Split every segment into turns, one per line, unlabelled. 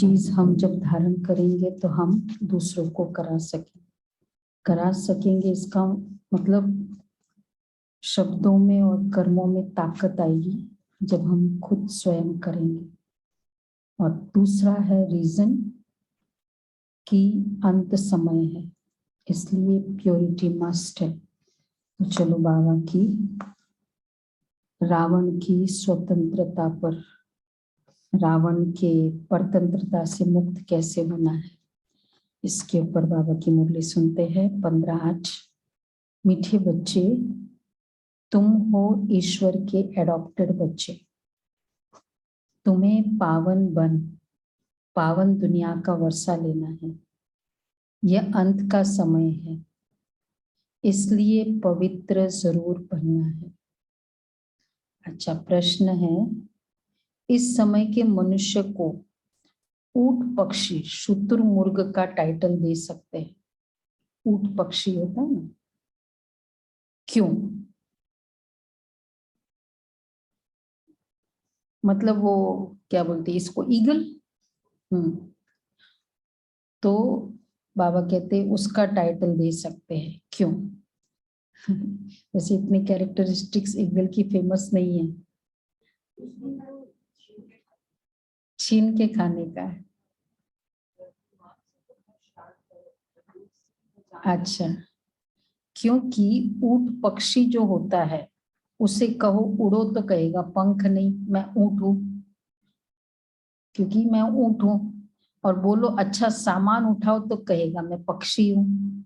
चीज हम जब धारण करेंगे तो हम दूसरों को करा सकेंगे। इसका मतलब शब्दों में और कर्मों में ताकत आएगी जब हम खुद स्वयं करेंगे। और दूसरा है रीजन कि अंत समय है, इसलिए प्योरिटी मस्ट है। तो चलो बाबा की रावण की स्वतंत्रता पर, रावण के परतंत्रता से मुक्त कैसे होना है, इसके ऊपर बाबा की मुरली सुनते हैं। 15:8। मीठे बच्चे, तुम हो ईश्वर के एडॉप्टेड बच्चे। तुम्हें पावन दुनिया का वर्षा लेना है। यह अंत का समय है, इसलिए पवित्र जरूर बनना है। अच्छा, प्रश्न है, इस समय के मनुष्य को ऊंट पक्षी शुतुरमुर्ग का टाइटल दे सकते हैं? ऊंट पक्षी होता है ना, क्यों? मतलब वो क्या बोलते हैं इसको, ईगल। तो बाबा कहते हैं उसका टाइटल दे सकते हैं, क्यों? वैसे इतने कैरेक्टरिस्टिक्स ईगल की फेमस नहीं है, छीन के खाने का है। अच्छा, क्योंकि ऊंट पक्षी जो होता है उसे कहो उड़ो तो कहेगा पंख नहीं, मैं ऊंट हूं, क्योंकि मैं ऊंट हूं। और बोलो अच्छा सामान उठाओ तो कहेगा मैं पक्षी हूं।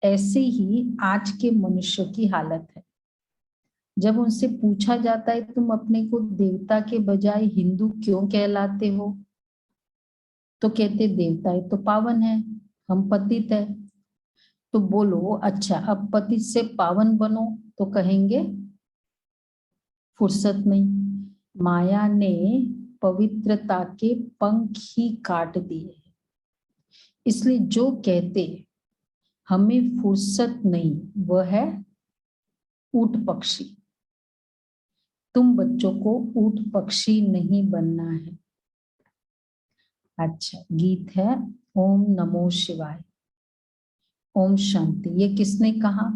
ऐसे ही आज के मनुष्य की हालत है। जब उनसे पूछा जाता है तुम अपने को देवता के बजाय हिंदू क्यों कहलाते हो, तो कहते देवता है तो पावन है, हम पतित है। तो बोलो अच्छा अब पतित से पावन बनो, तो कहेंगे फुर्सत नहीं, माया ने पवित्रता के पंख ही काट दिए। इसलिए जो कहते हमें फुर्सत नहीं, वह है ऊंट पक्षी। तुम बच्चों को ऊंट पक्षी नहीं बनना है। अच्छा, गीत है ओम नमो शिवाय, ओम शांति। ये किसने कहा?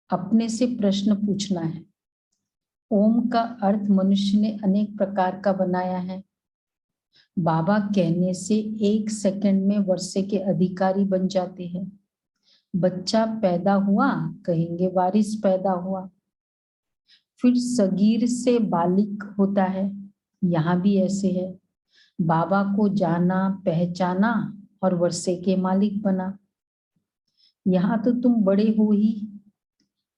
अपने से प्रश्न पूछना है। ओम का अर्थ मनुष्य ने अनेक प्रकार का बनाया है। बाबा कहने से 1 सेकंड में वर्षे के अधिकारी बन जाते हैं। बच्चा पैदा हुआ, कहेंगे वारिस पैदा हुआ। फिर सगीर से बालिक होता है, यहाँ भी ऐसे है। बाबा को जाना, पहचाना और वर्षे के मालिक बना। यहाँ तो तुम बड़े हो ही,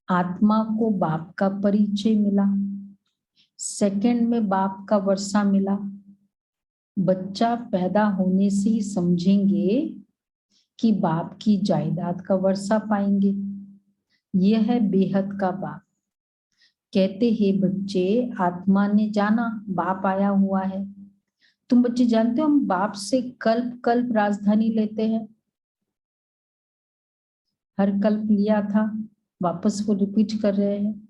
आत्मा को बाप का परिचय मिला, सेकंड में बाप का वर्षा मिला। बच्चा पैदा होने से ही समझेंगे कि बाप की जायदाद का वर्षा पाएंगे। यह है बेहद का बाप। कहते हैं बच्चे, आत्मा ने जाना बाप आया हुआ है। तुम बच्चे जानते हो हम बाप से कल्प कल्प राजधानी लेते हैं। हर कल्प लिया था, वापस वो रिपीट कर रहे हैं।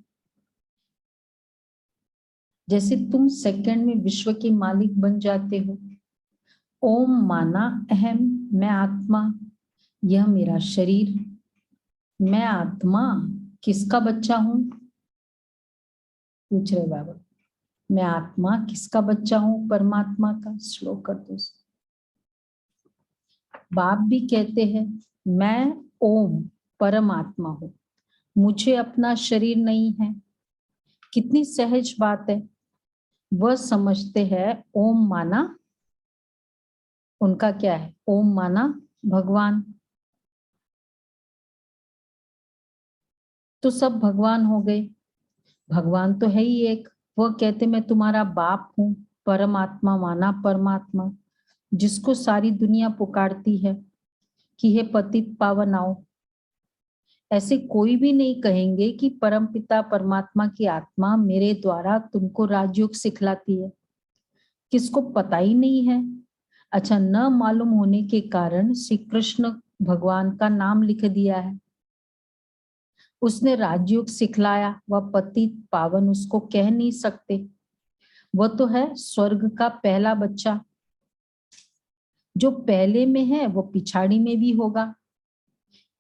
जैसे तुम सेकंड में विश्व के मालिक बन जाते हो। ओम माना अहम, मैं आत्मा, यह मेरा शरीर। मैं आत्मा किसका बच्चा हूं? पूछ रहे बाबा। मैं आत्मा किसका बच्चा हूं? परमात्मा का। श्लोक कर दो। बाप भी कहते हैं मैं ओम परमात्मा हूं, मुझे अपना शरीर नहीं है। कितनी सहज बात है। वह समझते हैं ओम माना उनका क्या है, ओम माना भगवान। तो सब भगवान हो गए। भगवान तो है ही एक। वह कहते मैं तुम्हारा बाप हूं, परमात्मा माना परमात्मा, जिसको सारी दुनिया पुकारती है कि हे पतित पावन आओ। ऐसे कोई भी नहीं कहेंगे कि परमपिता परमात्मा की आत्मा मेरे द्वारा तुमको राजयोग सिखलाती है। किसको पता ही नहीं है। अच्छा, न मालूम होने के कारण श्री कृष्ण भगवान का नाम लिख दिया है। उसने राजयोग सिखलाया, वह पतित पावन उसको कह नहीं सकते। वह तो है स्वर्ग का पहला बच्चा। जो पहले में है वो पिछाड़ी में भी होगा,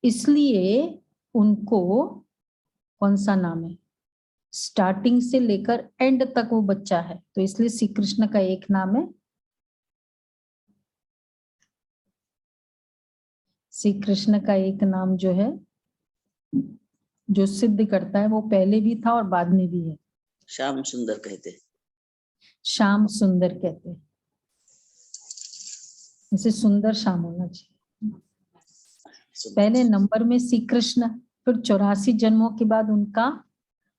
इसलिए उनको कौन सा नाम है, स्टार्टिंग से लेकर एंड तक वो बच्चा है, तो इसलिए श्री कृष्ण का एक नाम है, श्री कृष्ण का एक नाम जो है, जो सिद्ध करता है वो पहले भी था और बाद में भी है,
श्याम सुंदर कहते,
श्याम सुंदर कहते हैं। इसे सुंदर श्याम होना चाहिए। पहले नंबर में श्री कृष्ण, फिर 84 जन्मों के बाद उनका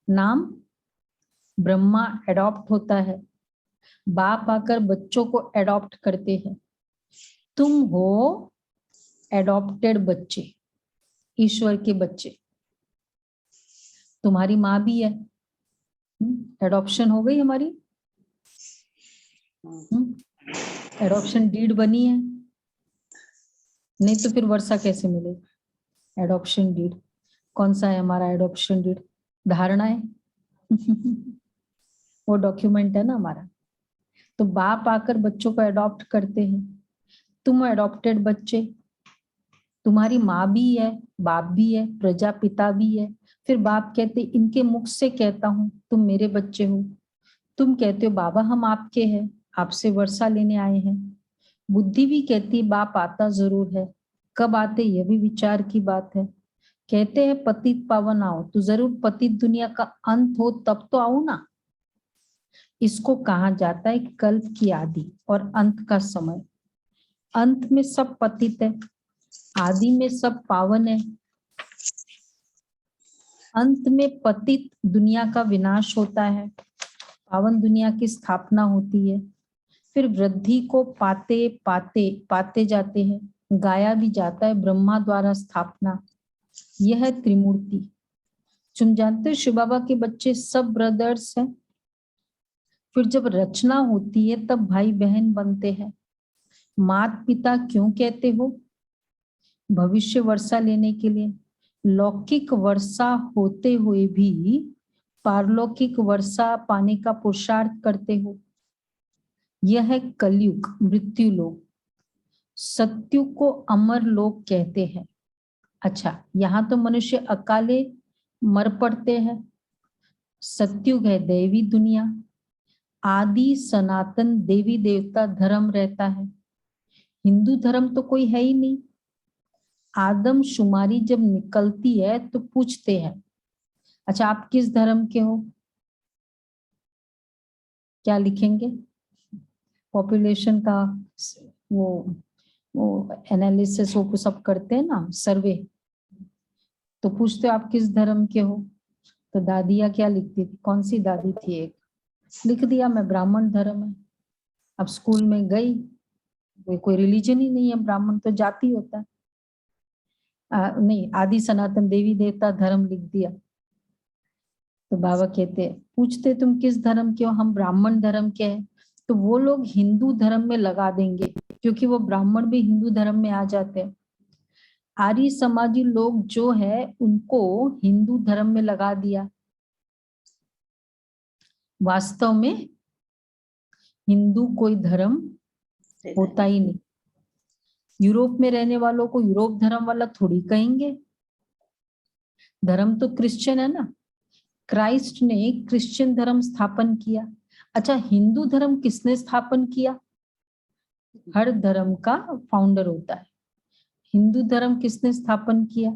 नाम ब्रह्मा एडॉप्ट होता है, बाप आकर बच्चों को एडॉप्ट करते हैं। तुम हो एडॉप्टेड बच्चे, ईश्वर के बच्चे, तुम्हारी माँ भी है, एडॉप्शन हो गई हमारी, एडॉप्शन डीड बनी है, नहीं तो फिर वर्षा कैसे मिलेगी। एडॉप्शन डीड कौन सा है हमारा, एडॉप्शन डीड धारणा है वो डॉक्यूमेंट है ना हमारा। तो बाप आकर बच्चों को एडॉप्ट करते हैं, तुम एडॉप्टेड बच्चे, तुम्हारी माँ भी है, बाप भी है, प्रजापिता भी है। फिर बाप कहते इनके मुख से कहता हूँ तुम मेरे बच्चे हो, तुम कहते हो बाबा हम आपके हैं, आपसे वर्षा लेने आए हैं। बुद्धि भी कहती बाप आता जरूर है, कब आते यह भी विचार की बात है। कहते हैं पतित पावन आओ, तो जरूर पतित दुनिया का अंत हो तब तो आओ ना। इसको कहा जाता है कल्प की आदि और अंत का समय। अंत में सब पतित है, आदि में सब पावन है। अंत में पतित दुनिया का विनाश होता है, पावन दुनिया की स्थापना होती है। फिर वृद्धि को पाते पाते पाते जाते हैं, गाया भी जाता है ब्रह्मा द्वारा स्थापना। यह है त्रिमूर्ति। तुम जानते हो शिव बाबा के बच्चे सब ब्रदर्स हैं। फिर जब रचना होती है तब भाई बहन बनते हैं। माता पिता क्यों कहते हो, भविष्य वर्षा लेने के लिए। लौकिक वर्षा होते हुए भी पारलौकिक वर्षा पाने का पुरुषार्थ करते हो। यह है कलयुग, मृत्यु लोक। सत्यु को अमर लोक कहते हैं। अच्छा, यहाँ तो मनुष्य अकाले मर पड़ते हैं। सत्युग है देवी दुनिया, आदि सनातन देवी देवता धर्म रहता है। हिंदू धर्म तो कोई है ही नहीं। आदम शुमारी जब निकलती है तो पूछते हैं अच्छा आप किस धर्म के हो, क्या लिखेंगे। पॉपुलेशन का वो एनालिसिस वो सब करते हैं ना, सर्वे, तो पूछते हो आप किस धर्म के हो, तो दादिया क्या लिखती थी, कौन सी दादी थी, एक लिख दिया मैं ब्राह्मण धर्म है। अब स्कूल में गई, कोई रिलीजन ही नहीं है, ब्राह्मण तो जाति होता है। नहीं, आदि सनातन देवी देवता धर्म लिख दिया। तो बाबा कहते पूछते तुम किस धर्म के हो, हम ब्राह्मण धर्म के हैं। तो वो लोग हिंदू धर्म में लगा देंगे, क्योंकि वो ब्राह्मण भी हिंदू धर्म में आ जाते हैं। आर्य समाजी लोग जो है उनको हिंदू धर्म में लगा दिया। वास्तव में हिंदू कोई धर्म होता ही नहीं। यूरोप में रहने वालों को यूरोप धर्म वाला थोड़ी कहेंगे, धर्म तो क्रिश्चियन है ना। क्राइस्ट ने क्रिश्चियन धर्म स्थापन किया। अच्छा, हिंदू धर्म किसने स्थापन किया, हर धर्म का फाउंडर होता है। हिंदू धर्म किसने स्थापन किया,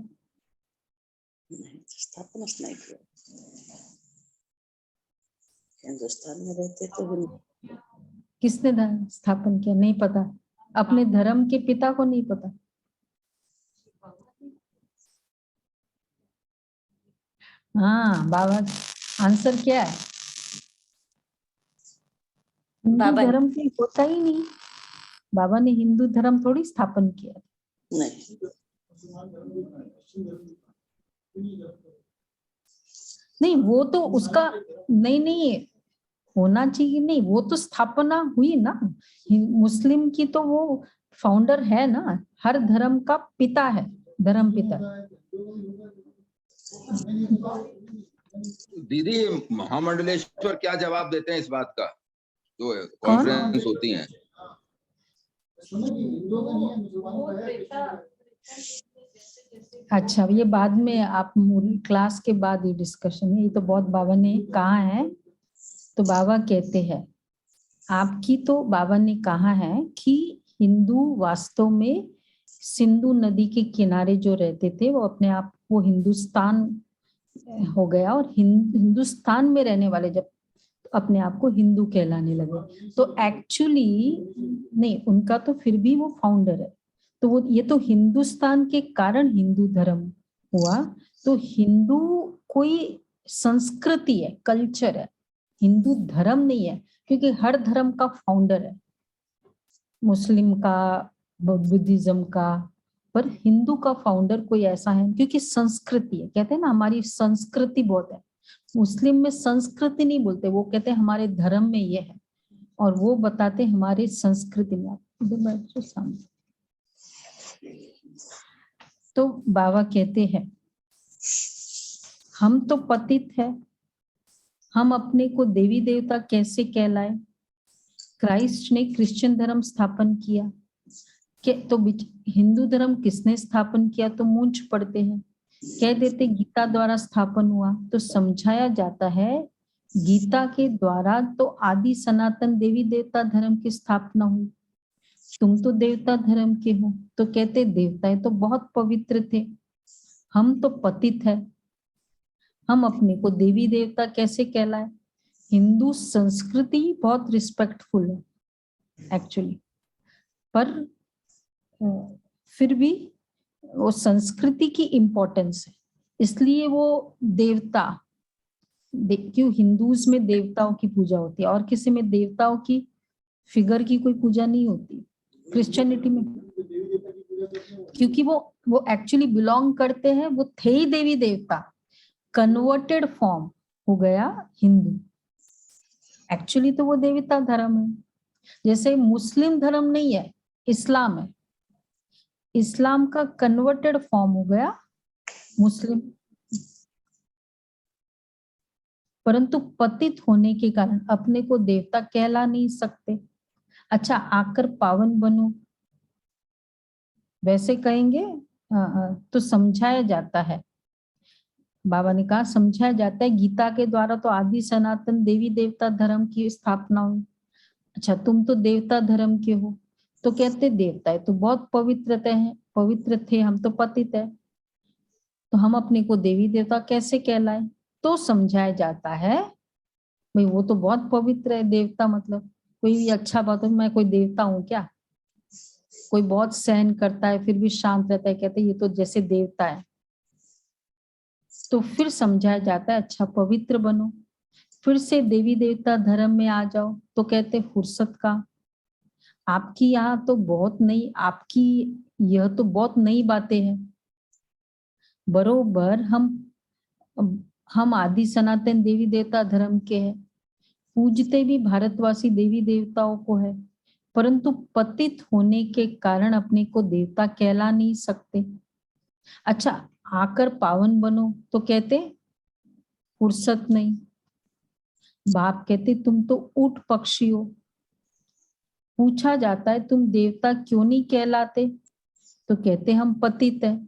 स्थापना नहीं किया। हिंदुस्तान में रहते तो
किसने धर्म स्थापन किया नहीं पता, अपने धर्म के पिता को नहीं पता। हाँ बाबा, आंसर क्या है, हिंदू धर्म कोई होता ही नहीं। बाबा ने हिंदू धर्म थोड़ी स्थापन किया। नहीं वो तो उसका नहीं होना चाहिए, नहीं वो तो स्थापना हुई ना। मुस्लिम की तो वो फाउंडर है ना, हर धर्म का पिता है, धर्म पिता।
दीदी महामंडलेश्वर क्या जवाब देते हैं इस बात का, जो कॉन्फ्रेंस होती हैं,
अच्छा, ये बाद में आप क्लास के बाद ये डिस्कशन है, ये तो बहुत बाबा ने कहा है। तो बाबा कहते हैं आपकी, तो बाबा ने कहा है कि हिंदू वास्तव में सिंधु नदी के किनारे जो रहते थे वो अपने आप वो हिंदुस्तान हो गया, और हिंदुस्तान में रहने वाले जब अपने आप को हिंदू कहलाने लगे, तो एक्चुअली नहीं, उनका तो फिर भी वो फाउंडर है। तो वो ये तो हिंदुस्तान के कारण हिंदू धर्म हुआ। तो हिंदू कोई संस्कृति है, कल्चर है, हिंदू धर्म नहीं है, क्योंकि हर धर्म का फाउंडर है, मुस्लिम का, बुद्धिज्म का, पर हिंदू का फाउंडर कोई ऐसा है, क्योंकि संस्कृति है। कहते हैं ना हमारी संस्कृति बहुत है। मुस्लिम में संस्कृति नहीं बोलते, वो कहते हैं हमारे धर्म में ये है, और वो बताते हमारे संस्कृति में। आप इधर बैठो सामने। तो बाबा कहते हैं हम तो पतित है, हम अपने को देवी देवता कैसे कहलाए। क्राइस्ट ने क्रिश्चियन धर्म स्थापन किया कि तो हिंदू धर्म किसने स्थापन किया, तो मूंछ पड़ते हैं, कह देते गीता द्वारा स्थापन हुआ। तो समझाया जाता है गीता के द्वारा तो आदि सनातन देवी देवता धर्म की स्थापना हुई। तुम तो देवता धर्म के हो, तो कहते देवताएं तो बहुत पवित्र थे, हम तो पतित है, हम अपने को देवी देवता कैसे कहलाए। हिंदू संस्कृति बहुत रिस्पेक्टफुल है एक्चुअली, पर फिर भी वो संस्कृति की इम्पोर्टेंस है, इसलिए वो देवता क्यों हिंदूज में देवताओं की पूजा होती है, और किसी में देवताओं की फिगर की कोई पूजा नहीं होती। क्रिश्चियनिटी में क्योंकि वो एक्चुअली बिलोंग करते हैं, वो थे ही देवी देवता, कन्वर्टेड फॉर्म हो गया हिंदू। एक्चुअली तो वो देवता धर्म है। जैसे मुस्लिम धर्म नहीं है, इस्लाम है, इस्लाम का कन्वर्टेड फॉर्म हो गया मुस्लिम, परंतु पतित होने के कारण अपने को देवता कहला नहीं सकते। अच्छा, आकर पावन बनो वैसे कहेंगे तो समझाया जाता है, बाबा ने कहा समझाया जाता है गीता के द्वारा तो आदि सनातन देवी देवता धर्म की स्थापना हुई। अच्छा, तुम तो देवता धर्म के हो, तो कहते देवता है तो बहुत पवित्र थे, हम तो पतित है, तो हम अपने को देवी देवता कैसे कहलाए। तो समझाया जाता है भाई वो तो बहुत पवित्र है, देवता मतलब कोई भी अच्छा बात हो, मैं कोई देवता हूँ क्या। कोई बहुत सहन करता है फिर भी शांत रहता है, कहते ये तो जैसे देवता है। तो फिर समझाया जाता है अच्छा पवित्र बनो, फिर से देवी देवता धर्म में आ जाओ। तो कहते फुर्सत का, आपकी यहाँ तो बहुत नई, आपकी यह तो बहुत नई बातें हैं। बरोबर हम आदि सनातन देवी देवता धर्म के हैं, पूजते भी भारतवासी देवी देवताओं को है, परंतु पतित होने के कारण अपने को देवता कहला नहीं सकते। अच्छा, आकर पावन बनो, तो कहते फुर्सत नहीं। बाप कहते तुम तो ऊंट पक्षी हो। पूछा जाता है तुम देवता क्यों नहीं कहलाते, तो कहते हम पतित है।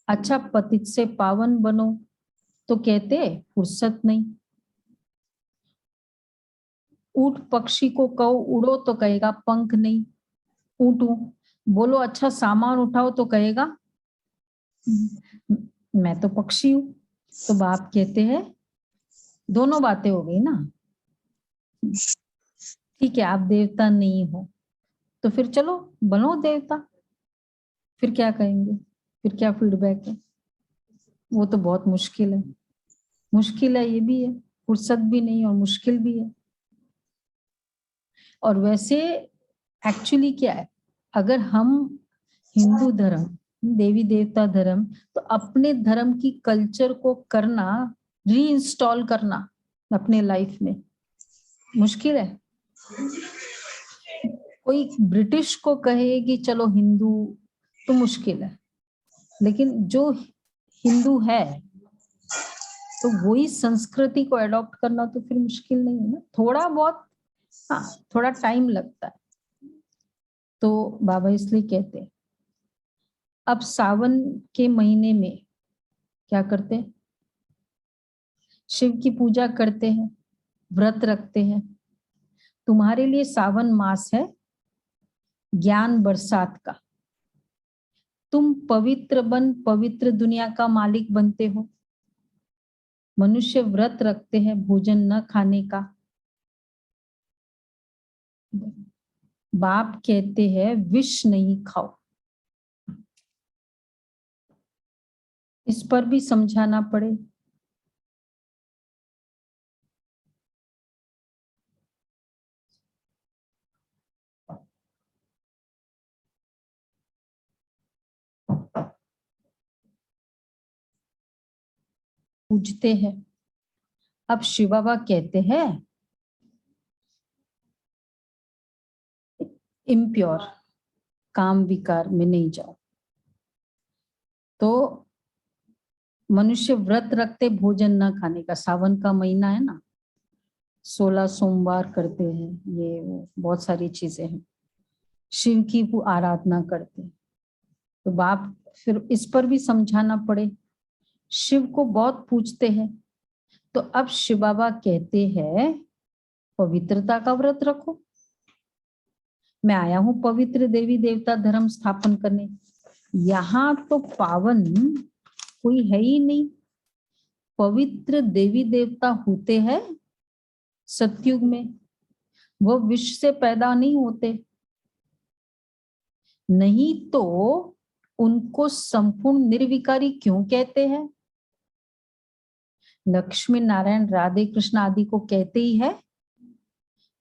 अच्छा, पतित से पावन बनो, तो कहते फुर्सत नहीं। ऊंट पक्षी को कहो उड़ो, तो कहेगा पंख नहीं, ऊँटू। बोलो अच्छा सामान उठाओ, तो कहेगा मैं तो पक्षी हूं। तो बाप कहते हैं दोनों बातें हो गई ना, ठीक है आप देवता नहीं हो तो फिर चलो बनो देवता। फिर क्या कहेंगे, फिर क्या फीडबैक है। वो तो बहुत मुश्किल है, मुश्किल है, ये भी है, फुर्सत भी नहीं और मुश्किल भी है। और वैसे एक्चुअली क्या है, अगर हम हिंदू धर्म देवी देवता धर्म, तो अपने धर्म की कल्चर को करना, रीइंस्टॉल करना अपने लाइफ में मुश्किल है। कोई ब्रिटिश को कहे कि चलो हिंदू, तो मुश्किल है, लेकिन जो हिंदू है तो वही संस्कृति को अडॉप्ट करना तो फिर मुश्किल नहीं है ना। थोड़ा बहुत हाँ, थोड़ा टाइम लगता है, तो बाबा इसलिए कहते हैं अब सावन के महीने में क्या करते हैं, शिव की पूजा करते हैं, व्रत रखते हैं। तुम्हारे लिए सावन मास है ज्ञान बरसात का। तुम पवित्र बन पवित्र दुनिया का मालिक बनते हो। मनुष्य व्रत रखते हैं भोजन न खाने का। बाप कहते हैं विष नहीं खाओ। इस पर भी समझाना पड़े। पूछते हैं अब शिव बाबा कहते हैं इम्प्योर काम विकार में नहीं जाओ। तो मनुष्य व्रत रखते भोजन न खाने का। सावन का महीना है ना, 16 सोमवार करते हैं, ये वो बहुत सारी चीजें हैं। शिव की आराधना करते हैं। तो बाप फिर इस पर भी समझाना पड़े। शिव को बहुत पूछते हैं। तो अब शिव बाबा कहते हैं पवित्रता का व्रत रखो। मैं आया हूं पवित्र देवी देवता धर्म स्थापन करने। यहाँ तो पावन कोई है ही नहीं। पवित्र देवी देवता होते हैं सतयुग में, वो विश्व से पैदा नहीं होते। नहीं तो उनको संपूर्ण निर्विकारी क्यों कहते हैं? लक्ष्मी नारायण राधे कृष्ण आदि को कहते ही है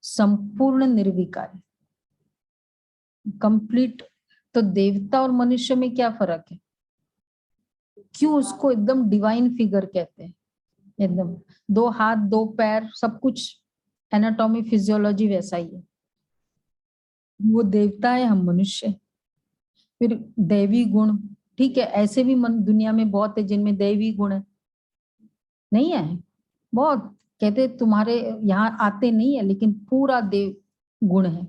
संपूर्ण निर्विकारी, कंप्लीट। तो देवता और मनुष्य में क्या फर्क है? क्यों उसको एकदम डिवाइन फिगर कहते हैं? एकदम 2 हाथ 2 पैर, सब कुछ एनाटॉमी फिजियोलॉजी वैसा ही है। वो देवता है, हम मनुष्य। फिर दैवी गुण, ठीक है, ऐसे भी मन दुनिया में बहुत है जिनमें दैवी गुण है। नहीं है? बहुत कहते तुम्हारे यहाँ आते नहीं है, लेकिन पूरा देव गुण है,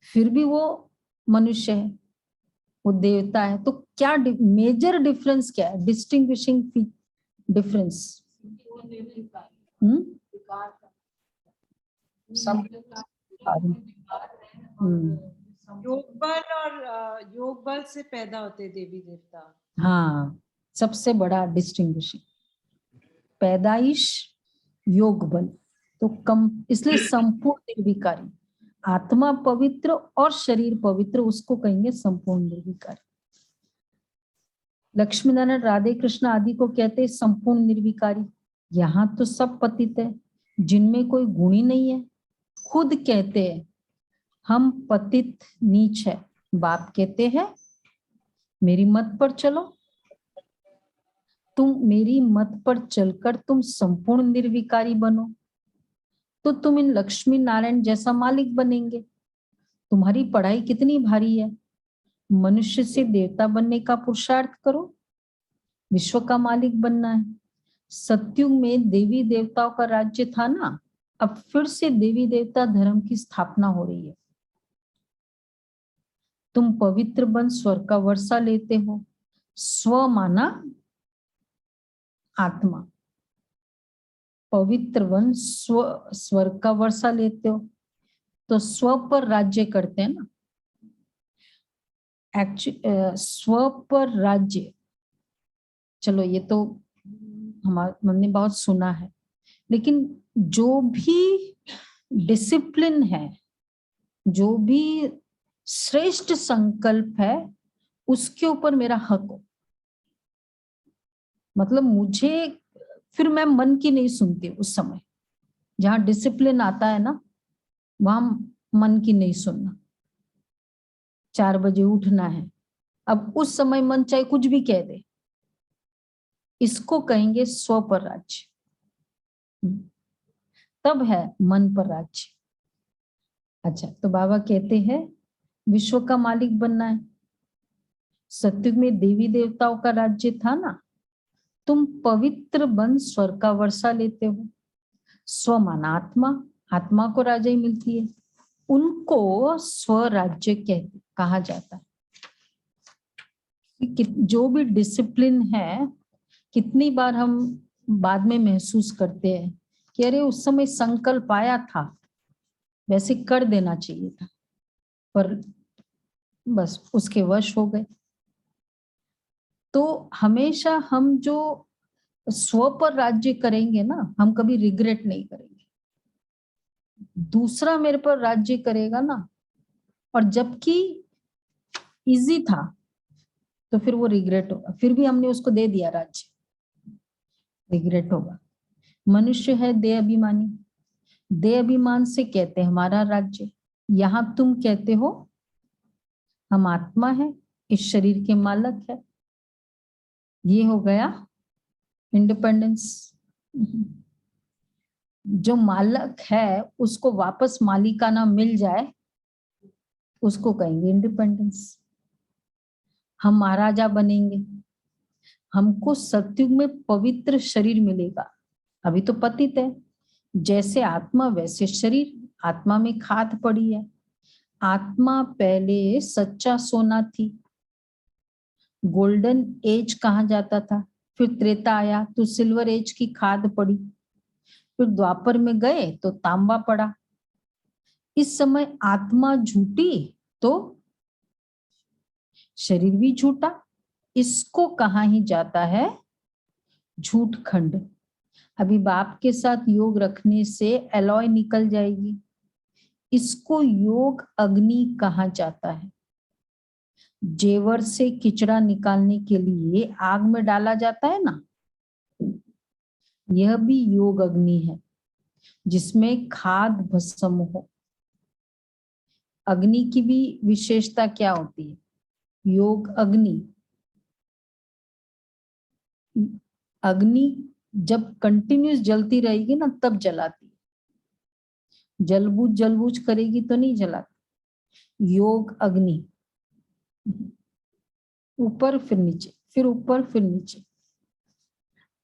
फिर भी वो मनुष्य है, वो देवता है। तो क्या मेजर डिफरेंस क्या है? डिस्टिंग्विशिंग डिफरेंस
योग बल और योग बल से पैदा होते देवी देवता।
हाँ, सबसे बड़ा डिस्टिंग्विशिंग पैदाइश योग बल। तो कम, इसलिए संपूर्ण निर्विकारी। आत्मा पवित्र और शरीर पवित्र, उसको कहेंगे संपूर्ण निर्विकारी। लक्ष्मी नारायण राधे कृष्ण आदि को कहते हैं संपूर्ण निर्विकारी। यहाँ तो सब पतित है, जिनमें कोई गुण ही नहीं है। खुद कहते हैं हम पतित नीच है। बाप कहते हैं मेरी मत पर चलो। तुम मेरी मत पर चलकर तुम संपूर्ण निर्विकारी बनो, तो तुम इन लक्ष्मी नारायण जैसा मालिक बनेंगे। तुम्हारी पढ़ाई कितनी भारी है, मनुष्य से देवता बनने का पुरुषार्थ करो, विश्व का मालिक बनना है। सतयुग में देवी देवताओं का राज्य था ना, अब फिर से देवी देवता धर्म की स्थापना हो रही है। तुम पवित्र बन स्वर्ग का वर्षा लेते हो। स्व माना आत्मा, पवित्र वन स्वर्ग का वर्षा लेते हो, तो स्व पर राज्य करते हैं ना। स्व पर राज्य, चलो ये तो हमने बहुत सुना है, लेकिन जो भी डिसिप्लिन है, जो भी श्रेष्ठ संकल्प है, उसके ऊपर मेरा हक हो। मतलब मुझे, फिर मैं मन की नहीं सुनती। उस समय जहां डिसिप्लिन आता है ना, वहां मन की नहीं सुनना। 4 बजे उठना है, अब उस समय मन चाहे कुछ भी कह दे, इसको कहेंगे स्व पर राज्य। तब है मन पर राज्य। अच्छा, तो बाबा कहते हैं विश्व का मालिक बनना है। सतयुग में देवी देवताओं का राज्य था ना, तुम पवित्र बन स्वर्ग का वर्षा लेते हो। स्व माना आत्मा, आत्मा को राज्य मिलती है, उनको स्वराज्य कहते। कहा जाता है कि जो भी डिसिप्लिन है, कितनी बार हम बाद में महसूस करते हैं कि अरे उस समय संकल्प आया था, वैसे कर देना चाहिए था, पर बस उसके वश हो गए। तो हमेशा हम जो स्व पर राज्य करेंगे ना, हम कभी रिग्रेट नहीं करेंगे। दूसरा मेरे पर राज्य करेगा ना, और जबकि इजी था, तो फिर वो रिग्रेट होगा। फिर भी हमने उसको दे दिया राज्य, रिग्रेट होगा। मनुष्य है देह अभिमानी, देह अभिमान से कहते हैं हमारा राज्य। यहां तुम कहते हो हम आत्मा है, इस शरीर के मालक है। ये हो गया इंडिपेंडेंस। जो मालक है उसको वापस मालिकाना मिल जाए, उसको कहेंगे इंडिपेंडेंस। हम महाराजा बनेंगे, हमको सतयुग में पवित्र शरीर मिलेगा। अभी तो पतित है, जैसे आत्मा वैसे शरीर, आत्मा में खाद पड़ी है। आत्मा पहले सच्चा सोना थी, गोल्डन एज कहा जाता था। फिर त्रेता आया तो सिल्वर एज की खाद पड़ी। फिर द्वापर में गए तो तांबा पड़ा। इस समय आत्मा झूठी तो शरीर भी झूठा। इसको कहा ही जाता है झूठ खंड। अभी बाप के साथ योग रखने से एलॉय निकल जाएगी। इसको योग अग्नि कहा जाता है। जेवर से किचड़ा निकालने के लिए आग में डाला जाता है ना, यह भी योग अग्नि है, जिसमें खाद भस्म हो। अग्नि की भी विशेषता क्या होती है? योग अग्नि, अग्नि जब कंटिन्यूस जलती रहेगी ना तब जलाती है। जलबूझ करेगी तो नहीं जलाती। योग अग्नि, ऊपर फिर नीचे, फिर ऊपर फिर नीचे,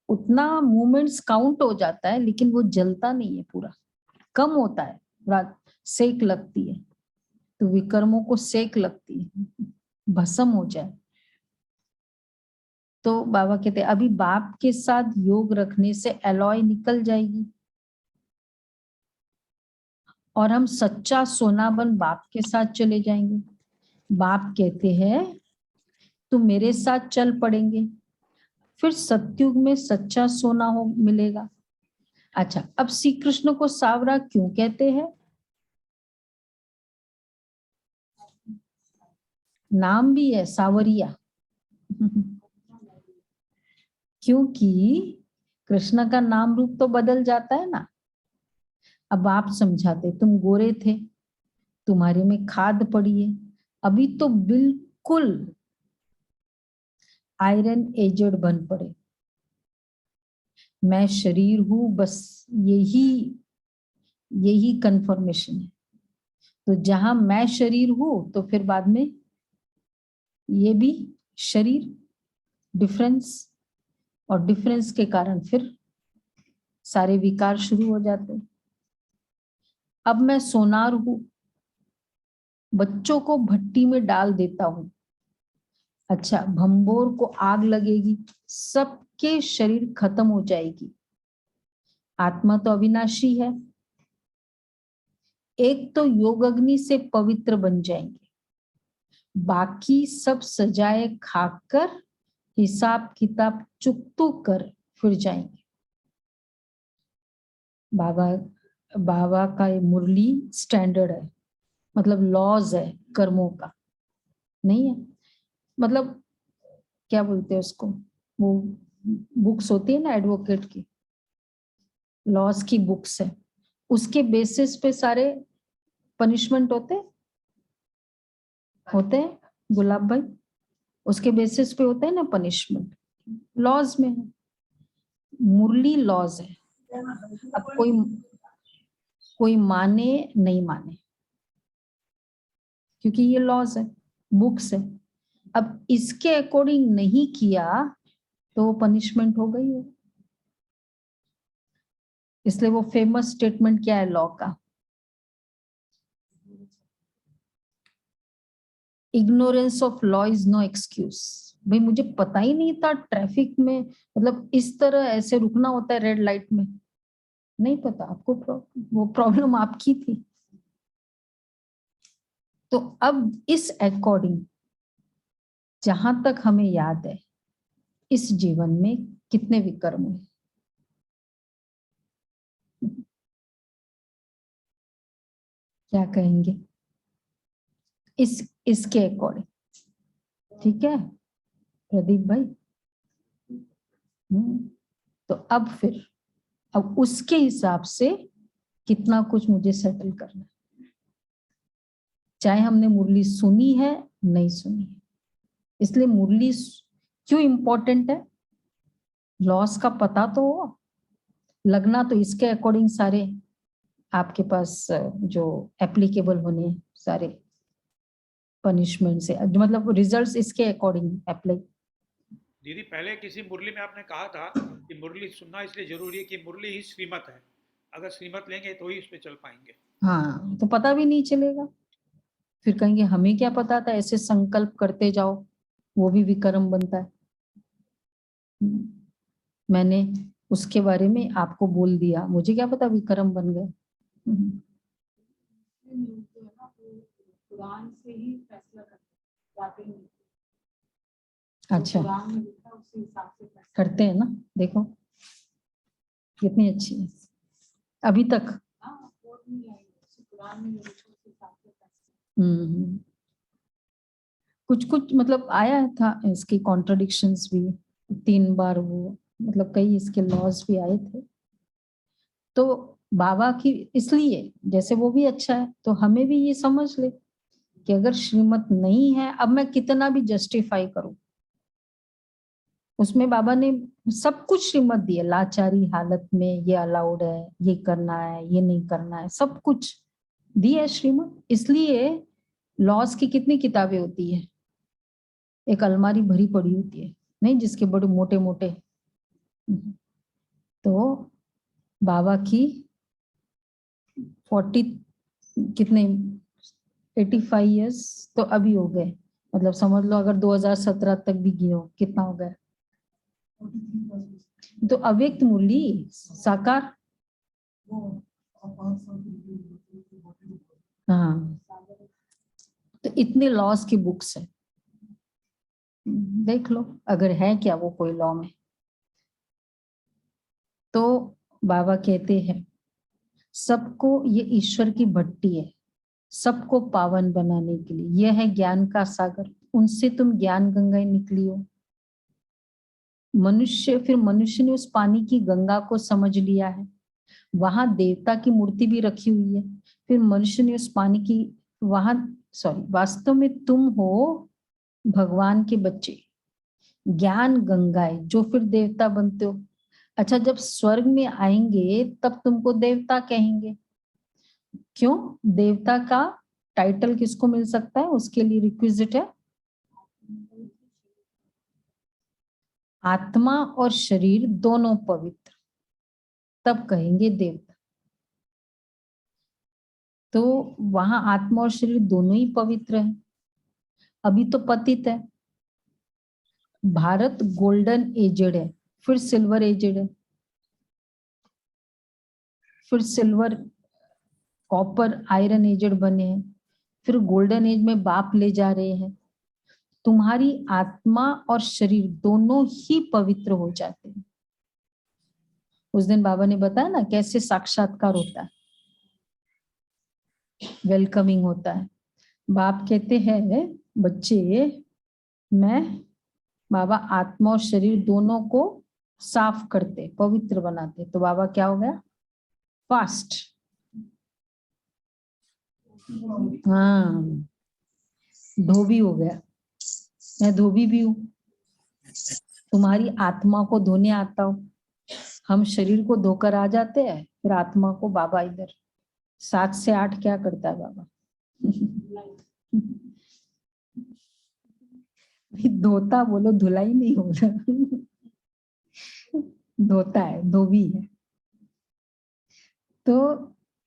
उतना मूवमेंट्स काउंट हो जाता है, लेकिन वो जलता नहीं है, पूरा कम होता है, पूरा सेक लगती है। तो विकर्मों को सेक लगती है, भस्म हो जाए। तो बाबा कहते हैं अभी बाप के साथ योग रखने से एलॉय निकल जाएगी और हम सच्चा सोना बन बाप के साथ चले जाएंगे। बाप कहते हैं तुम मेरे साथ चल पड़ेंगे, फिर सत्युग में सच्चा सोना हो मिलेगा। अच्छा, अब श्री कृष्ण को सावरा क्यों कहते हैं? नाम भी है सावरिया। क्योंकि कृष्ण का नाम रूप तो बदल जाता है ना। अब आप समझाते, तुम गोरे थे, तुम्हारे में खाद पड़ी है, अभी तो बिल्कुल आयरन एजेड बन पड़े। मैं शरीर हूं, बस यही कंफर्मेशन है। तो जहां मैं शरीर हूं तो फिर बाद में ये भी शरीर, डिफरेंस, और डिफरेंस के कारण फिर सारे विकार शुरू हो जाते हैं। अब मैं सोनार हूं, बच्चों को भट्टी में डाल देता हूं। अच्छा, भंबोर को आग लगेगी, सबके शरीर खत्म हो जाएगी। आत्मा तो अविनाशी है। एक तो योग अग्नि से पवित्र बन जाएंगे, बाकी सब सजाए खाकर हिसाब किताब चुकतू कर फिर जाएंगे। बाबा का ये मुरली स्टैंडर्ड है, मतलब लॉज है कर्मों का, नहीं है। मतलब क्या बोलते हैं उसको, वो बुक्स होती है ना एडवोकेट की, लॉज की बुक्स है, उसके बेसिस पे सारे पनिशमेंट होते हैं गुलाब भाई, उसके बेसिस पे होते हैं ना पनिशमेंट, लॉज में है। मुरली लॉज है। अब कोई माने नहीं माने, क्योंकि ये लॉज है, बुक्स है। अब इसके अकॉर्डिंग नहीं किया तो पनिशमेंट हो गई है। इसलिए वो फेमस स्टेटमेंट क्या है लॉ का, ignorance of law is no excuse. भाई मुझे पता ही नहीं था ट्रैफिक में मतलब इस तरह ऐसे रुकना होता है रेड लाइट में, नहीं पता आपको, वो प्रॉब्लम आपकी थी। तो अब इस अकॉर्डिंग जहां तक हमें याद है इस जीवन में कितने विकर्म हुए, क्या कहेंगे इसके अकॉर्डिंग? ठीक है प्रदीप भाई। तो अब उसके हिसाब से कितना कुछ मुझे सेटल करना है, चाहे हमने मुरली सुनी है नहीं सुनी है। इसलिए मुरली क्यों इंपॉर्टेंट है? लॉस का पता तो हो, लगना तो इसके अकॉर्डिंग सारे आपके पास जो एप्लीकेबल होने सारे पनिशमेंट से, मतलब रिजल्ट्स इसके अकॉर्डिंग अप्लाई।
दीदी पहले किसी मुरली में आपने कहा था कि मुरली सुनना इसलिए जरूरी है कि मुरली ही श्रीमत है, अगर श्रीमत लेंगे तो ही उस पर चल पाएंगे।
हाँ तो पता भी नहीं चलेगा, फिर कहेंगे हमें क्या पता था, ऐसे संकल्प करते जाओ वो भी विकर्म बनता है। मैंने उसके बारे में आपको बोल दिया, मुझे क्या पता विकर्म बन गए।
कुरान से ही फैसला करते हैं,
अच्छा
कुरान में लिखा उसी हिसाब से फैसला
करते हैं ना, देखो कितनी अच्छी है अभी तक।
कोर्ट नहीं आएगी, कुरान में लिखा उसी हिसाब से फैसला।
कुछ कुछ मतलब आया था इसकी कॉन्ट्रडिक्शंस भी 3 बार, वो मतलब कई इसके लॉज भी आए थे। तो बाबा की इसलिए जैसे वो भी अच्छा है तो हमें भी ये समझ ले कि अगर श्रीमत नहीं है, अब मैं कितना भी जस्टिफाई करूं, उसमें बाबा ने सब कुछ श्रीमत दी है, लाचारी हालत में ये अलाउड है, ये करना है, ये नहीं करना है, सब कुछ दी है श्रीमत। इसलिए लॉस की कितनी किताबें होती है, एक अलमारी भरी पड़ी होती है नहीं, जिसके बड़े मोटे मोटे। तो बाबा की 40 कितने 85 इयर्स तो अभी हो गए, मतलब समझ लो अगर 2017 तक भी गिनो कितना हो गया। तो अव्यक्त मुरली साकार, हाँ तो इतने लॉस की बुक्स है, देख लो अगर है क्या वो कोई लॉ में। तो बाबा कहते हैं सबको, ये ईश्वर की भट्टी है सबको पावन बनाने के लिए, यह है ज्ञान का सागर, उनसे तुम ज्ञान गंगाएं निकली हो। फिर मनुष्य ने उस पानी की गंगा को समझ लिया है, वहां देवता की मूर्ति भी रखी हुई है। फिर मनुष्य ने उस पानी की वास्तव में तुम हो भगवान के बच्चे, ज्ञान गंगाएं जो फिर देवता बनते हो। अच्छा जब स्वर्ग में आएंगे तब तुमको देवता कहेंगे, क्यों? देवता का टाइटल किसको मिल सकता है? उसके लिए रिक्विजिट है आत्मा और शरीर दोनों पवित्र, तब कहेंगे देवता। तो वहां आत्मा और शरीर दोनों ही पवित्र है, अभी तो पतित है। भारत गोल्डन एजेड है, फिर सिल्वर एजेड है, फिर सिल्वर कॉपर आयरन एजेड बने हैं, फिर गोल्डन एज में बाप ले जा रहे हैं। तुम्हारी आत्मा और शरीर दोनों ही पवित्र हो जाते हैं। उस दिन बाबा ने बताया ना कैसे साक्षात्कार होता है, वेलकमिंग होता है। बाप कहते हैं बच्चे मैं बाबा आत्मा और शरीर दोनों को साफ करते पवित्र बनाते, तो बाबा क्या हो गया? फास्ट। हाँ धोबी हो गया, मैं धोबी भी हूं। तुम्हारी आत्मा को धोने आता हूं, हम शरीर को धोकर आ जाते हैं, फिर आत्मा को बाबा इधर 7 से 8 क्या करता है बाबा? धोता बोलो, धुलाई नहीं हो रहा धोता है, धोबी है। तो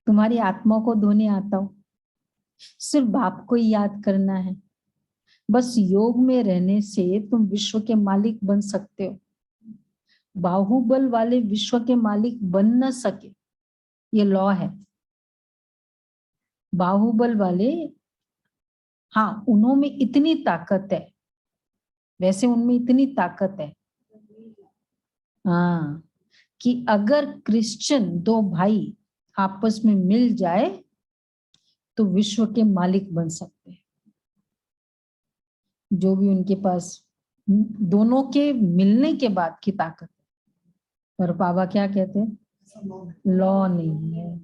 तुम्हारी आत्मा को धोने आता हूं, सिर्फ बाप को ही याद करना है। बस योग में रहने से तुम विश्व के मालिक बन सकते हो। बाहुबल वाले विश्व के मालिक बन न सके, ये लॉ है। बाहुबल वाले, हाँ, उन्होंने इतनी ताकत है, वैसे उनमें इतनी ताकत है, हाँ, कि अगर क्रिश्चियन दो भाई आपस में मिल जाए तो विश्व के मालिक बन सकते हैं। जो भी उनके पास दोनों के मिलने के बाद की ताकत। पर बाबा क्या कहते हैं? लॉ नहीं है,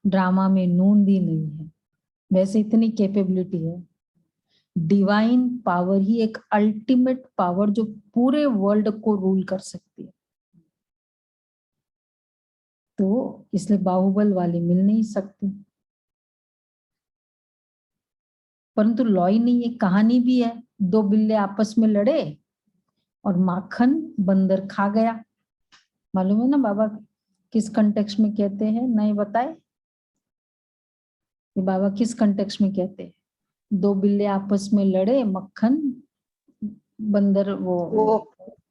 ड्रामा में नूंदी नहीं है, वैसे इतनी कैपेबिलिटी है। डिवाइन पावर ही एक अल्टीमेट पावर जो पूरे वर्ल्ड को रूल कर सकती है। तो इसलिए बाहुबल वाले मिल नहीं सकते। परंतु लॉ ही नहीं है, कहानी भी है। दो बिल्ले आपस में लड़े और माखन बंदर खा गया। मालूम है ना बाबा किस कंटेक्स्ट में कहते हैं? नहीं बताए? ये बाबा किस कंटेक्स्ट में कहते हैं? दो बिल्ले आपस में लड़े, मक्खन बंदर वो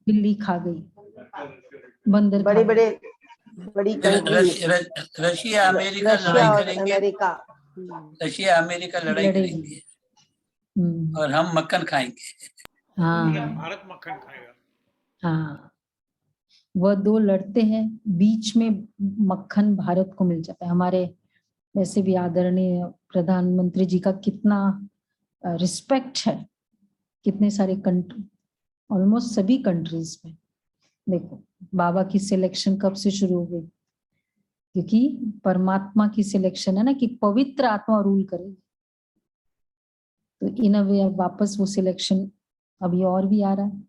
बिल्ली खा गई, बंदर
बड़े
खा गई।
बड़ी कंट्री,
रशिया अमेरिका
रशिया
लड़ाई
और
करेंगे,
अमेरिका,
रशिया अमेरिका लड़ाई
लड़ेगी।
करेंगे और हम मक्खन खाएंगे।
हाँ
भारत मक्खन खाएगा।
हाँ, वह दो लड़ते हैं, बीच में मक्खन भारत को मिल जाता है। हमारे वैसे भी आदरणीय प्रधानमंत्री जी का कितना रिस्पेक्ट है, कितने सारे कंट्री, ऑलमोस्ट सभी कंट्रीज में। देखो बाबा की सिलेक्शन कब से शुरू हो गई? क्योंकि परमात्मा की सिलेक्शन है ना, कि पवित्र आत्मा रूल करे। तो इन अ वे वापस वो सिलेक्शन अभी और भी आ रहा है।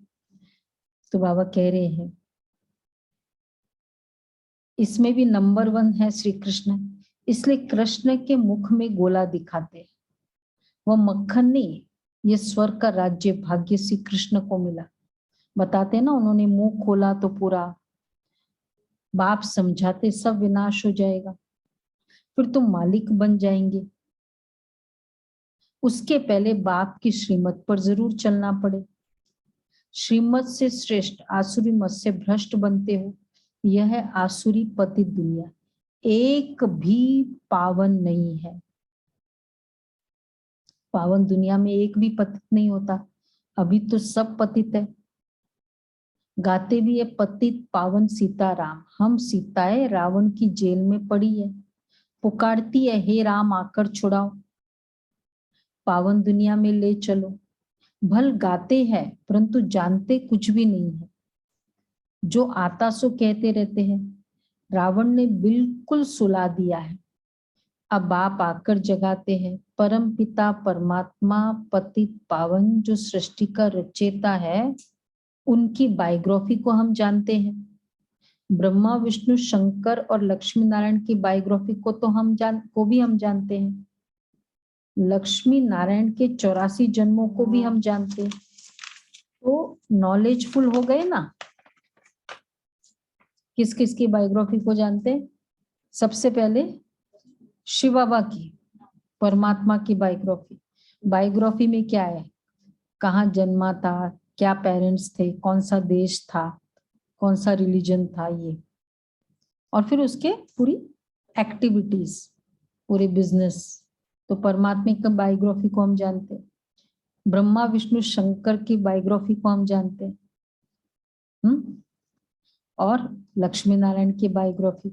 तो बाबा कह रहे हैं इसमें भी नंबर 1 है श्री कृष्ण, इसलिए कृष्ण के मुख में गोला दिखाते। वो मक्खन नहीं, ये स्वर्ग का राज्य भाग्य श्री कृष्ण को मिला। बताते ना, उन्होंने मुंह खोला तो पूरा बाप समझाते सब विनाश हो जाएगा, फिर तुम मालिक बन जाएंगे। उसके पहले बाप की श्रीमत पर जरूर चलना पड़े। श्रीमत से श्रेष्ठ आसुरी मत से भ्रष्ट बनते हो। यह है आसुरी पतित दुनिया, एक भी पावन नहीं है। पावन दुनिया में एक भी पतित नहीं होता। अभी तो सब पतित है। गाते भी है पतित पावन सीताराम, हम सीताएं रावण की जेल में पड़ी है, पुकारती है हे राम आकर छुड़ाओ, पावन दुनिया में ले चलो। भल गाते हैं परंतु जानते कुछ भी नहीं है। जो आता सो कहते रहते हैं। रावण ने बिल्कुल सुला दिया है। अब बाप आकर जगाते हैं। परम पिता परमात्मा पतित पावन जो सृष्टि का रचयिता है, उनकी बायोग्राफी को हम जानते हैं। ब्रह्मा विष्णु शंकर और लक्ष्मी नारायण की बायोग्राफी को तो हम जानते हैं। लक्ष्मी नारायण के 84 जन्मों को भी हम जानते हैं। तो नॉलेजफुल हो गए ना। किस किस की बायोग्राफी को जानते हैं? सबसे पहले शिव बाबा की, परमात्मा की बायोग्राफी। बायोग्राफी में क्या है? कहाँ जन्मा था, क्या पेरेंट्स थे, कौन सा देश था, कौन सा रिलीजन था, ये। और फिर उसके पूरी एक्टिविटीज, पूरे बिजनेस। तो परमात्मा की बायोग्राफी को हम जानते हैं। ब्रह्मा विष्णु शंकर की बायोग्राफी को हम जानते हैं। और लक्ष्मी नारायण की बायोग्राफी।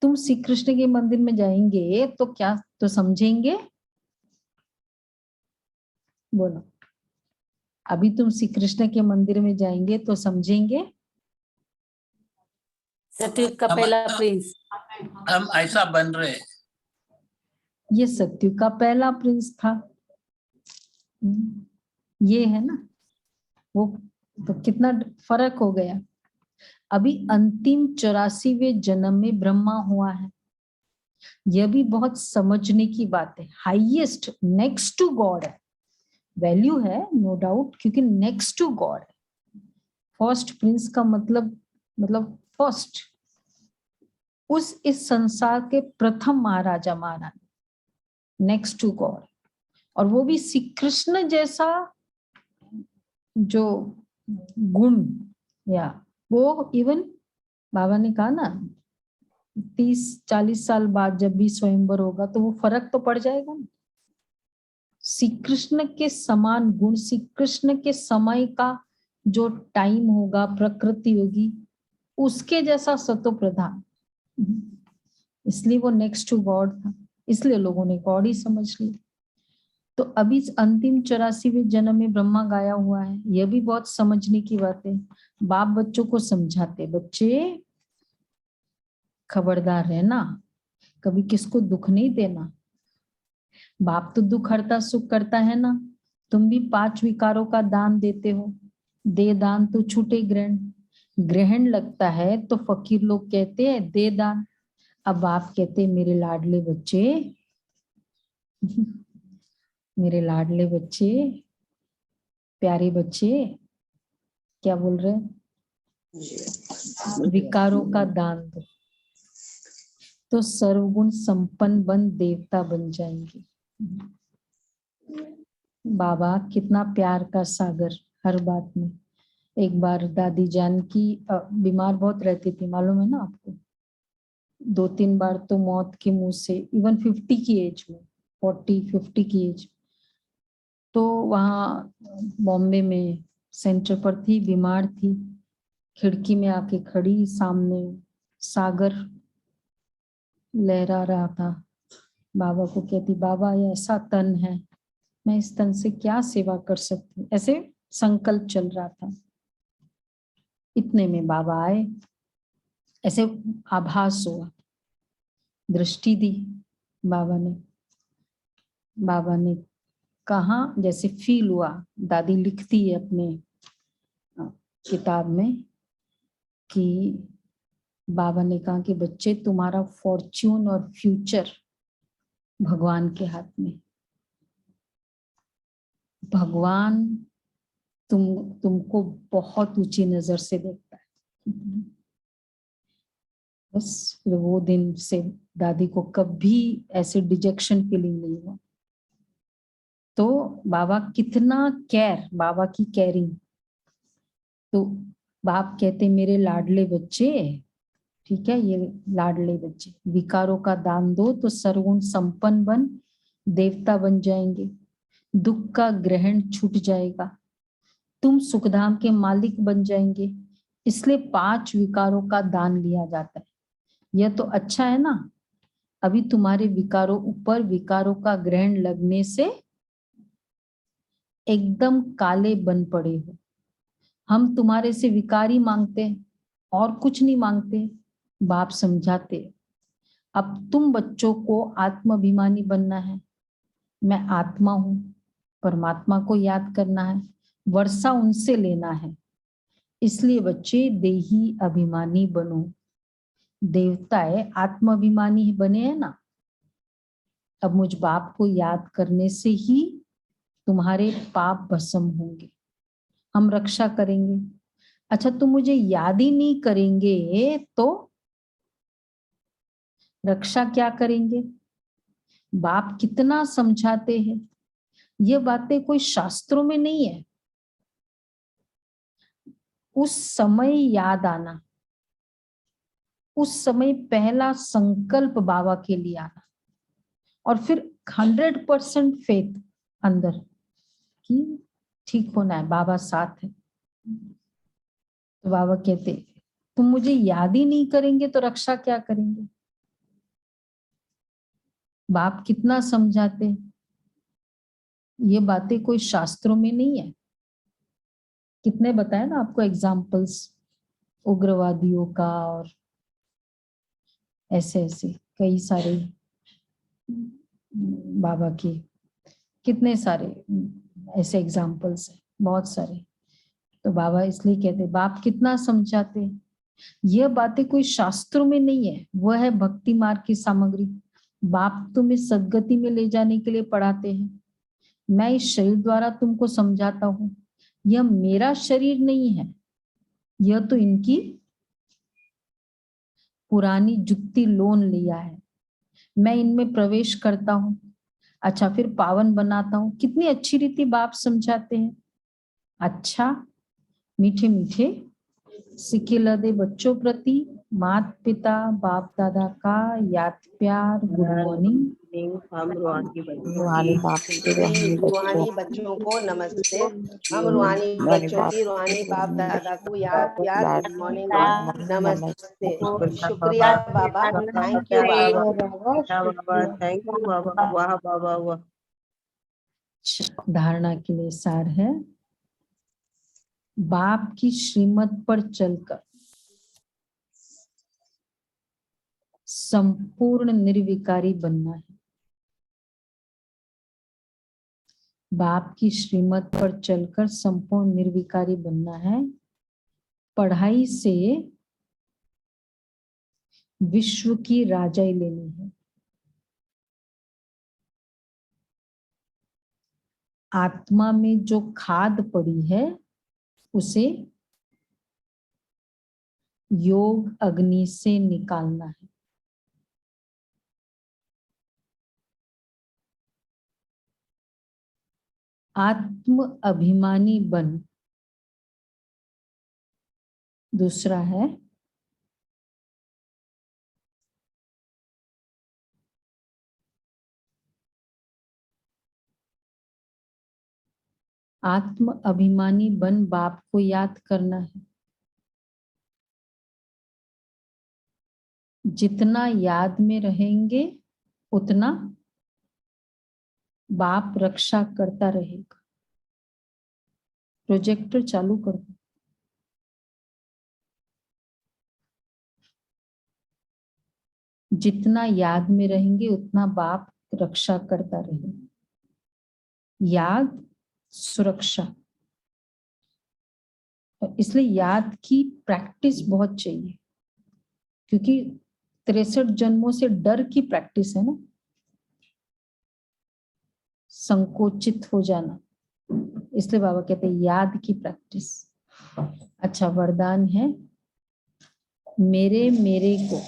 तुम श्री कृष्ण के मंदिर में जाएंगे तो क्या तो समझेंगे? बोलो, अभी तुम श्री कृष्ण के मंदिर में जाएंगे तो समझेंगे?
सतयुग का पहला प्रिंस,
हम ऐसा बन रहे हैं।
ये सत्युग का पहला प्रिंस था। ये है ना, वो तो कितना फर्क हो गया। अभी अंतिम 84वें जन्म में ब्रह्मा हुआ है। यह भी बहुत समझने की बात है। हाईएस्ट, नेक्स्ट टू गॉड है। वैल्यू है नो डाउट, क्योंकि नेक्स्ट टू गॉड है। फर्स्ट प्रिंस का मतलब फर्स्ट, इस संसार के प्रथम महाराजा महारानी, नेक्स्ट टू गॉड। और वो भी श्री कृष्ण जैसा जो गुण, या वो इवन बाबा ने कहा ना 30-40 साल बाद जब भी स्वयंवर होगा तो वो फर्क तो पड़ जाएगा ना। श्री कृष्ण के समान गुण, श्री कृष्ण के समय का जो टाइम होगा, प्रकृति होगी, उसके जैसा सतो प्रधान, इसलिए वो नेक्स्ट टू गॉड था, इसलिए लोगों ने गॉड ही समझ लिया। तो अभी अंतिम 84वें जन्म में ब्रह्मा गाया हुआ है, यह भी बहुत समझने की बात है। बाप बच्चों को समझाते, बच्चे खबरदार रहना, कभी किसको दुख नहीं देना। बाप तो दुख हरता सुख करता है ना, तुम भी 5 विकारों का दान देते हो। दे दान तो छूटे ग्रहण, ग्रहण लगता है तो फकीर लोग कहते हैं दे दान। अब आप कहते मेरे लाडले बच्चे मेरे लाडले बच्चे, प्यारे बच्चे, क्या बोल रहे हैं? विकारों का दान दो तो सर्वगुण संपन्न बन देवता बन जाएंगे। बाबा कितना प्यार का सागर हर बात में। एक बार दादी जान की बीमार बहुत रहती थी, मालूम है ना आपको, 2-3 बार तो मौत के मुंह से, इवन 50 की एज में, 40-50 की एज, तो वहाँ बॉम्बे में सेंटर पर थी, बीमार थी, खिड़की में आके खड़ी, सामने सागर लहरा रहा था। बाबा को कहती, बाबा ये ऐसा तन है, मैं इस तन से क्या सेवा कर सकती हूँ, ऐसे संकल्प चल रहा था। इतने में बाबा आए, ऐसे आभास हुआ, दृष्टि दी बाबा ने कहा, जैसे फील हुआ, दादी लिखती है अपने किताब में कि बाबा ने कहा कि बच्चे तुम्हारा फॉर्च्यून और फ्यूचर भगवान के हाथ में। भगवान तुमको बहुत ऊंची नजर से देखता है। बस फिर वो दिन से दादी को कभी ऐसे डिजेक्शन फीलिंग नहीं हुआ। तो बाबा कितना केयर, बाबा की केयरिंग। तो बाप कहते मेरे लाडले बच्चे, ठीक है, ये लाडले बच्चे, विकारों का दान दो तो सर्वगुण संपन्न बन देवता बन जाएंगे, दुख का ग्रहण छूट जाएगा, तुम सुखधाम के मालिक बन जाएंगे। इसलिए 5 विकारों का दान लिया जाता है। यह तो अच्छा है ना, अभी तुम्हारे विकारों ऊपर विकारों का ग्रहण लगने से एकदम काले बन पड़े हो। हम तुम्हारे से विकारी मांगते हैं और कुछ नहीं मांगते। बाप समझाते, अब तुम बच्चों को आत्माभिमानी बनना है। मैं आत्मा हूं, परमात्मा को याद करना है, वर्षा उनसे लेना है। इसलिए बच्चे देही अभिमानी बनो। देवता है, आत्माभिमानी बने हैं ना। अब मुझ बाप को याद करने से ही तुम्हारे पाप भस्म होंगे, हम रक्षा करेंगे। अच्छा तुम मुझे याद ही नहीं करेंगे तो रक्षा क्या करेंगे? बाप कितना समझाते हैं, ये बातें कोई शास्त्रों में नहीं है। उस समय याद आना, उस समय पहला संकल्प बाबा के लिए आना, और फिर 100% फेथ अंदर कि ठीक होना है, बाबा साथ है। तो बाबा कहते तुम मुझे याद ही नहीं करेंगे तो रक्षा क्या करेंगे? बाप कितना समझाते, ये बातें कोई शास्त्रों में नहीं है। कितने बताया ना आपको एग्जाम्पल्स उग्रवादियों का, और ऐसे ऐसे कई सारे बाबा के कितने सारे ऐसे एग्जाम्पल्स है, बहुत सारे। तो बाबा इसलिए कहते, बाप कितना समझाते, यह बातें कोई शास्त्रों में नहीं है, वह है भक्ति मार्ग की सामग्री। बाप तुम्हें सदगति में ले जाने के लिए पढ़ाते हैं। मैं इस शरीर द्वारा तुमको समझाता हूं, यह मेरा शरीर नहीं है, यह तो इनकी पुरानी जुत्ती लोन लिया है। मैं इनमें प्रवेश करता हूं, अच्छा, फिर पावन बनाता हूँ। कितनी अच्छी रीति बाप समझाते हैं। अच्छा, मीठे मीठे सिक्के दे बच्चों प्रति माता पिता बाप दादा का याद प्यार, गुड मॉर्निंग।
हम रूहानी
रूहानी बाप के रूहानी
रूहानी
बच्चों
बच्चों को नमस्ते। हम रूहानी बच्चों की रूहानी बाप दादा को याद प्यार, गुड मॉर्निंग, नमस्ते। शुक्रिया बाबा, थैंक यू बाबा, थैंक यू बाबा, वाह बाबा वाह।
धारणा के लिए सार है, बाप की श्रीमत पर चलकर संपूर्ण निर्विकारी बनना है। बाप की श्रीमत पर चलकर संपूर्ण निर्विकारी बनना है। पढ़ाई से विश्व की राजाई लेनी है। आत्मा में जो खाद पड़ी है उसे योग अग्नि से निकालना है। आत्म अभिमानी बन दूसरा है। आत्म अभिमानी बन बाप को याद करना है। जितना याद में रहेंगे उतना बाप रक्षा करता रहेगा। प्रोजेक्टर चालू कर दो। जितना याद में रहेंगे उतना बाप रक्षा करता रहेगा। याद सुरक्षा, और इसलिए याद की प्रैक्टिस बहुत चाहिए, क्योंकि 63 जन्मों से डर की प्रैक्टिस है ना, संकोचित हो जाना। इसलिए बाबा कहते हैं याद की प्रैक्टिस। अच्छा, वरदान है, मेरे मेरे को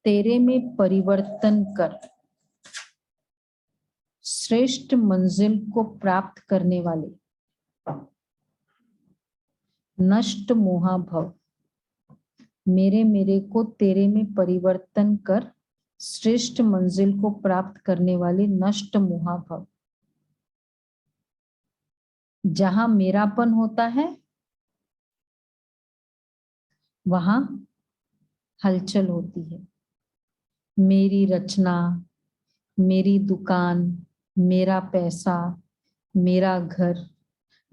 तेरे में परिवर्तन कर श्रेष्ठ मंजिल को प्राप्त करने वाले नष्ट मोहा भव। मेरे मेरे को तेरे में परिवर्तन कर श्रेष्ठ मंजिल को प्राप्त करने वाले नष्ट मोहा भव। जहां मेरापन होता है वहां हलचल होती है। मेरी रचना, मेरी दुकान, मेरा पैसा, मेरा घर,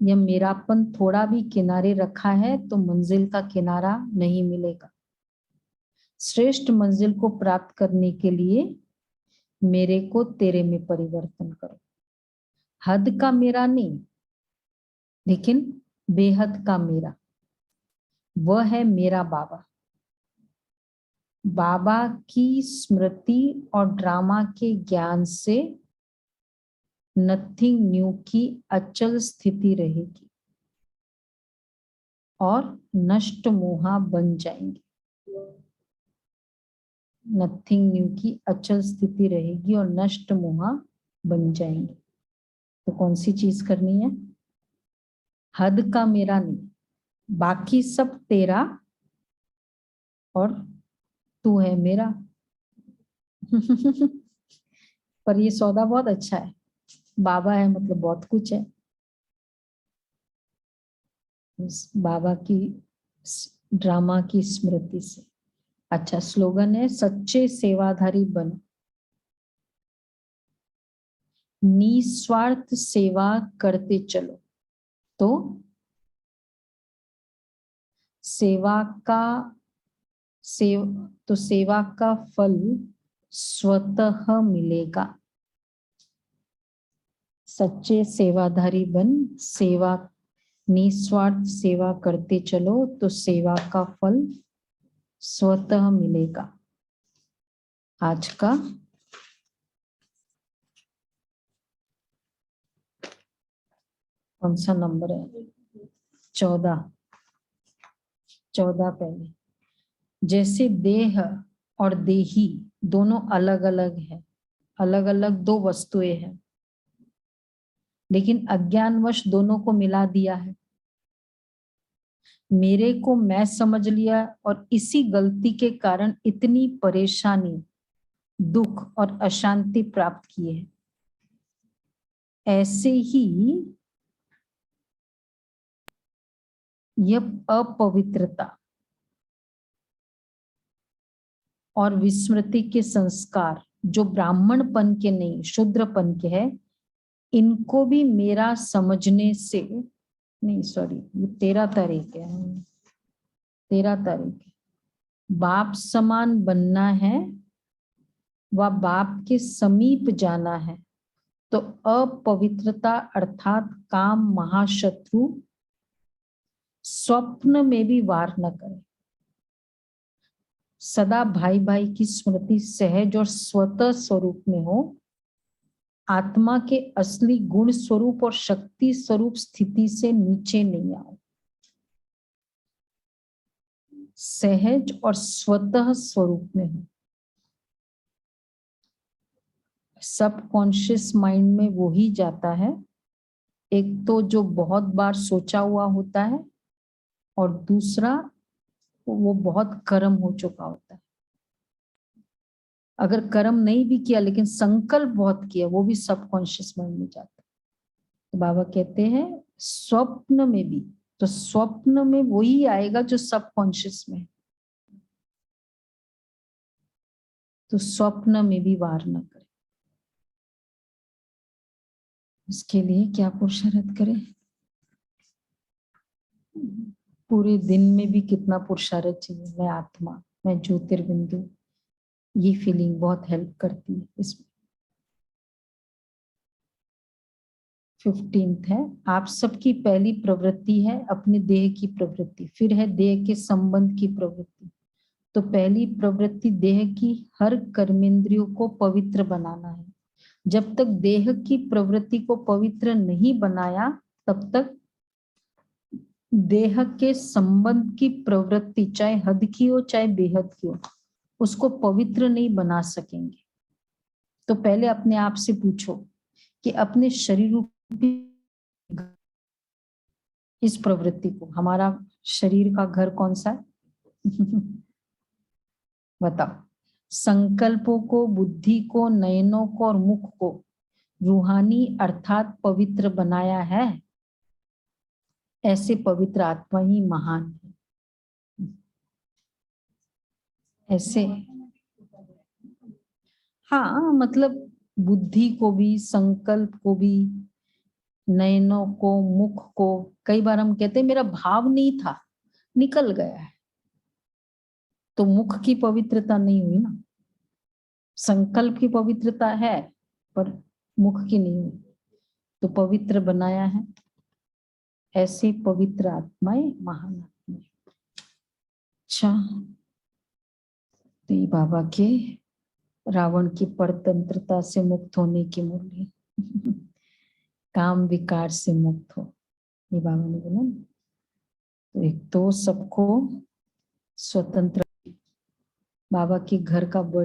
या मेरापन थोड़ा भी किनारे रखा है तो मंजिल का किनारा नहीं मिलेगा। श्रेष्ठ मंजिल को प्राप्त करने के लिए मेरे को तेरे में परिवर्तन करो। हद का मेरा नहीं, लेकिन बेहद का मेरा, वह है मेरा बाबा। बाबा की स्मृति और ड्रामा के ज्ञान से नथिंग न्यू की अचल स्थिति रहेगी और नष्ट मोहा बन जाएंगे। नथिंग न्यू की अचल स्थिति रहेगी और नष्ट मोहा बन जाएंगे। तो कौन सी चीज करनी है? हद का मेरा नहीं, बाकी सब तेरा और तू है मेरा। पर ये सौदा बहुत अच्छा है। बाबा है मतलब बहुत कुछ है। बाबा की ड्रामा की स्मृति से। अच्छा, स्लोगन है, सच्चे सेवाधारी बनो, निस्वार्थ सेवा करते चलो, तो सेवा का फल स्वतः मिलेगा। सच्चे सेवाधारी बन, निस्वार्थ सेवा करते चलो तो सेवा का फल स्वतः मिलेगा। आज का कौन सा नंबर है? 14 पहले। जैसे देह और देही दोनों अलग अलग है, अलग अलग दो वस्तुएं हैं, लेकिन अज्ञानवश दोनों को मिला दिया है। मेरे को मैं समझ लिया और इसी गलती के कारण इतनी परेशानी, दुख और अशांति प्राप्त किए है। ऐसे ही यह अपवित्रता और विस्मृति के संस्कार जो ब्राह्मणपन के नहीं शूद्रपन के है, इनको भी मेरा समझने से नहीं, सॉरी, 13 तारीख है, 13 तारीख है। बाप समान बनना है व बाप के समीप जाना है, तो अपवित्रता अर्थात काम महाशत्रु स्वप्न में भी वार न करे। सदा भाई भाई की स्मृति सहज और स्वतः स्वरूप में हो। आत्मा के असली गुण स्वरूप और शक्ति स्वरूप स्थिति से नीचे नहीं आओ। सहज और स्वतः स्वरूप में हो। सबकॉन्शियस माइंड में वो ही जाता है, एक तो जो बहुत बार सोचा हुआ होता है और दूसरा वो बहुत कर्म हो चुका होता है। अगर कर्म नहीं भी किया लेकिन संकल्प बहुत किया, वो भी सबकॉन्शियस माइंड में जाता है। तो बाबा कहते हैं स्वप्न में भी, तो स्वप्न में वही आएगा जो सबकॉन्शियस में है। तो स्वप्न में भी वार न करे। इसके लिए क्या पुरुषार्थ करें? पूरे दिन में भी कितना पुरुषार्थ चाहिए। मैं आत्मा, मैं ज्योतिर्बिंदु, ये फीलिंग बहुत हेल्प करती है इसमें। 15 है, आप सबकी पहली प्रवृत्ति है अपने देह की प्रवृत्ति, फिर है देह के संबंध की प्रवृत्ति। तो पहली प्रवृत्ति देह की हर कर्मेंद्रियों को पवित्र बनाना है। जब तक देह की प्रवृत्ति को पवित्र नहीं बनाया, तब तक देह के संबंध की प्रवृत्ति चाहे हद की हो चाहे बेहद की हो, उसको पवित्र नहीं बना सकेंगे। तो पहले अपने आप से पूछो कि अपने शरीर रूपी इस प्रवृत्ति को, हमारा शरीर का घर कौन सा है? बताओ। संकल्पों को, बुद्धि को, नयनों को और मुख को रूहानी अर्थात पवित्र बनाया है। ऐसे पवित्र आत्मा ही महान है। ऐसे हाँ, मतलब बुद्धि को भी, संकल्प को भी, नयनों को, मुख को। कई बार हम कहते हैं मेरा भाव नहीं था, निकल गया है, तो मुख की पवित्रता नहीं हुई ना। संकल्प की पवित्रता है पर मुख की नहीं हुई, तो पवित्र बनाया है। ऐसे पवित्र आत्माएं महान आत्माएं। अच्छा, तो ये बाबा के रावण की परतंत्रता से मुक्त होने की मूल्य, काम विकार से मुक्त हो, ये बाबा ने बोला। तो एक तो सबको स्वतंत्र, बाबा के घर का बर्थ